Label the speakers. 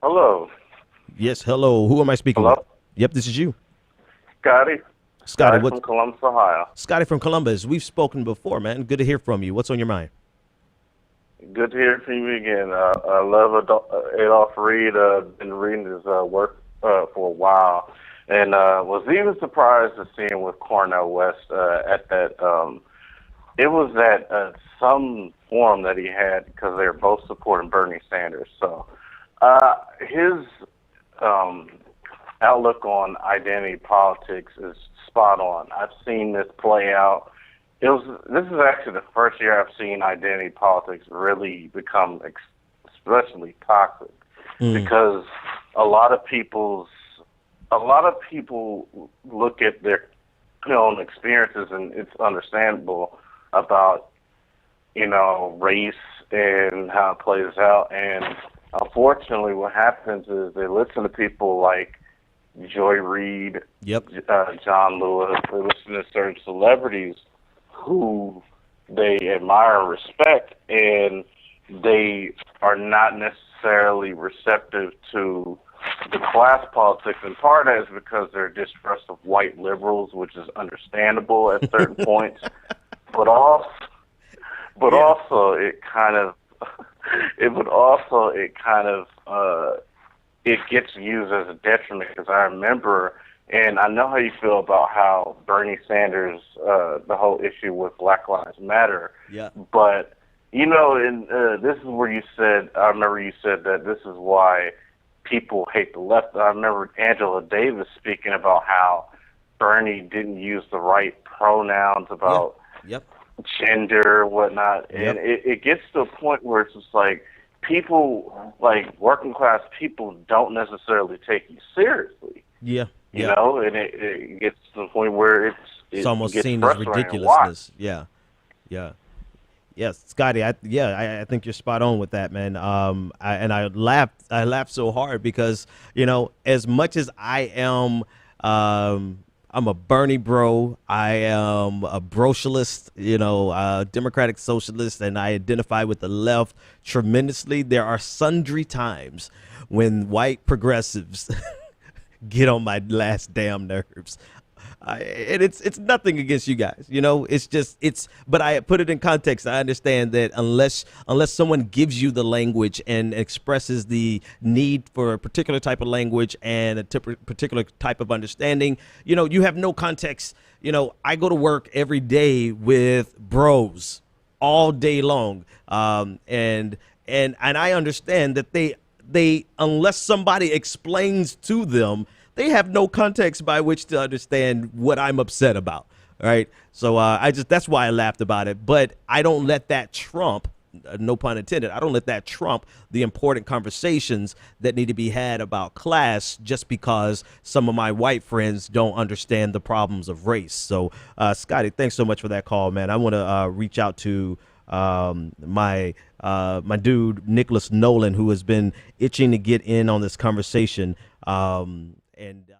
Speaker 1: Hello.
Speaker 2: Yes, hello. Who am I speaking with?
Speaker 1: Hello?
Speaker 2: Yep, this is you.
Speaker 1: Scotty.
Speaker 2: Scotty,
Speaker 1: Scotty
Speaker 2: what's
Speaker 1: from Columbus, Ohio.
Speaker 2: Scotty from Columbus. We've spoken before, man. Good to hear from you. What's on your mind?
Speaker 1: Good to hear from you again. I love Adolph Reed. Been reading his work for a while. And was even surprised to see him with Cornel West at that. It was at some forum that he had because they were both supporting Bernie Sanders. So his um, outlook on identity politics is spot on. I've seen this play out. This is actually the first year I've seen identity politics really become especially toxic
Speaker 2: Mm,
Speaker 1: because a lot of people's a lot of people look at their own experiences, and it's understandable about race and how it plays out. And unfortunately, what happens is they listen to people like Joy Reid,
Speaker 2: yep.
Speaker 1: John Lewis. They listen to certain celebrities who they admire and respect, and they are not necessarily receptive to the class politics. And part of that is because they're distrust of white liberals, which is understandable at certain points. But also, but
Speaker 2: Yeah.
Speaker 1: also it kind of, it would also it kind of it gets used as a detriment because I remember, and I know how you feel about how Bernie Sanders, the whole issue with Black Lives Matter,
Speaker 2: Yeah.
Speaker 1: but and this is where you said, I remember you said that this is why people hate the left. I remember Angela Davis speaking about how Bernie didn't use the right pronouns
Speaker 2: Yeah.
Speaker 1: about
Speaker 2: Yep.
Speaker 1: gender, whatnot, and
Speaker 2: Yep.
Speaker 1: it gets to a point where it's just like people, like working class people, don't necessarily take you seriously,
Speaker 2: Yeah. Yeah.
Speaker 1: and it gets to the point where
Speaker 2: It's
Speaker 1: it
Speaker 2: almost
Speaker 1: gets
Speaker 2: seen as
Speaker 1: frustrating to watch.
Speaker 2: ridiculousness. Yeah. Yeah. Yes, Scotty. I think you're spot on with that, man. I laughed so hard because as much as I'm a Bernie bro. I am a brocialist, democratic socialist, and I identify with the left tremendously. There are sundry times when white progressives get on my last damn nerves. And it's nothing against you guys, It's just But I put it in context. I understand that unless someone gives you the language and expresses the need for a particular type of language and a particular type of understanding, you have no context. I go to work every day with bros all day long, and I understand that they unless somebody explains to them, they have no context by which to understand what I'm upset about. Right. So that's why I laughed about it. But I don't let that trump, no pun intended, I don't let that trump the important conversations that need to be had about class just because some of my white friends don't understand the problems of race. So, Scotty, thanks so much for that call, man. I want to reach out to my dude Nicholas Nolan, who has been itching to get in on this conversation. And